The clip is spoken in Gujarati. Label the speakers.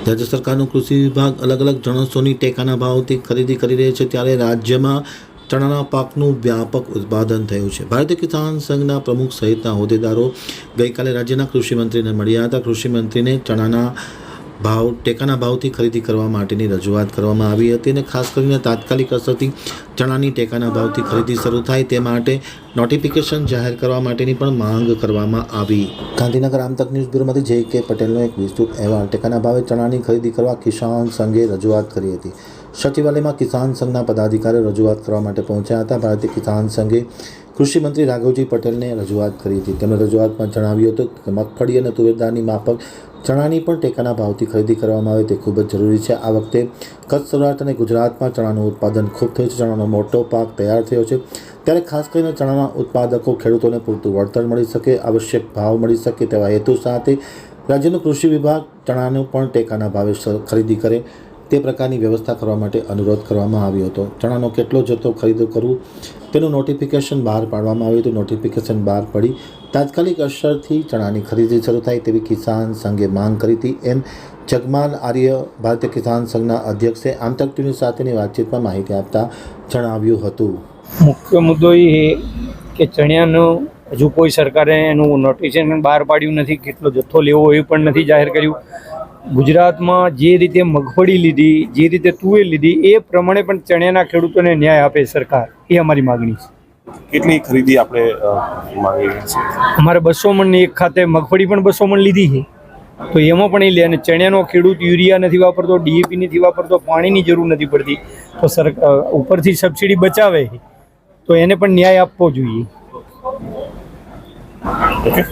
Speaker 1: રાજ્ય સરકારનું કૃષિ વિભાગ અલગ અલગ જણસોની ટેકાના ભાવથી ખરીદી કરી રહી છે, ત્યારે રાજ્યમાં ચણાના પાકનું વ્યાપક ઉત્પાદન થયું છે. ભારતીય કિસાન સંઘના પ્રમુખ સહિતના હોદ્દેદારો ગઈકાલે રાજ્યના કૃષિમંત્રીને મળ્યા હતા. કૃષિમંત્રીને ચણાના ટેકાના ભાવથી ખરીદી કરવા માટેની રજૂઆત કરવામાં આવી હતી અને ખાસ કરીને તાત્કાલિક અસરથી ચણાની ટેકાના ભાવથી ખરીદી શરૂ થાય તે માટે નોટિફિકેશન જાહેર કરવા માટેની પણ માંગ કરવામાં આવી. ગાંધીનગર આમતક ન્યૂઝ બ્યુરોમાંથી જે.કે. પટેલનો એક વિસ્તૃત અહેવાલ. ટેકાના ભાવે ચણાની ખરીદી કરવા કિસાન સંઘે રજૂઆત કરી હતી. સચિવાલયમાં કિસાન સંઘના પદાધિકારીઓ રજૂઆત કરવા માટે પહોંચ્યા હતા. ભારતીય કિસાન સંઘે કૃષિમંત્રી રાઘવજી પટેલને રજૂઆત કરી હતી. તેમણે રજૂઆતમાં જણાવ્યું હતું કે મગફળી અને તુવેરદાળની માફક ચણાની પણ ટેકાના ભાવથી ખરીદી કરવામાં આવે તે ખૂબ જ જરૂરી છે. આ વખતે કચ્છ, સૌરાષ્ટ્ર અને ગુજરાતમાં ચણાનું ઉત્પાદન ખૂબ થયું છે. ચણાનો મોટો પાક તૈયાર થયો છે, ત્યારે ખાસ કરીને ચણાના ઉત્પાદકો ખેડૂતોને પૂરતું વળતર મળી શકે, આવશ્યક ભાવ મળી શકે તેવા હેતુ સાથે રાજ્યનો કૃષિ વિભાગ ચણાનું પણ ટેકાના ભાવે ખરીદી કરે તે પ્રકારની વ્યવસ્થા કરવા માટે અનુરોધ કરવામાં આવ્યો હતો. ચણાનો કેટલો જથ્થો ખરીદો કરવું તેનું નોટિફિકેશન બહાર પાડવામાં આવ્યું હતું. નોટિફિકેશન બહાર પડી તાત્કાલિક અસરથી ચણાની ખરીદી શરૂ થાય તેવી કિસાન સંઘે માંગ કરી હતી. એમ જગમાલ આર્ય, ભારતીય કિસાન સંઘના અધ્યક્ષે આમતક ટીવી સાથેની વાતચીતમાં માહિતી આપતા જણાવ્યું હતું.
Speaker 2: મુખ્ય મુદ્દો એ કે ચણિયાનું હજુ કોઈ સરકારે એનું નોટિફિકેશન બહાર પાડ્યું નથી, કેટલો જથ્થો લેવો એ પણ નથી જાહેર કર્યું. ગુજરાતમાં જે રીતે મગફળી લીધી, જે રીતે તુવેર લીધી, એ પ્રમાણે પણ ચણિયાના ખેડૂતોને ન્યાય આપે સરકાર, એ અમારી માગણી છે.
Speaker 3: કેટલી ખરીદી આપણે માંગી છે?
Speaker 2: અમારે 200 મણની એક ખાતે મગફળી પણ 200 મણ લીધી છે, તો એમાં પણ એ લે. અને ચણિયાનો ખેડૂત યુરિયા નથી વાપરતો, ડીએપી નથી વાપરતો, પાણીની જરૂર નથી પડતી, તો સરકાર ઉપરથી સબસિડી બચાવે તો એને પણ ન્યાય આપવો જોઈએ.
Speaker 3: ઓકે.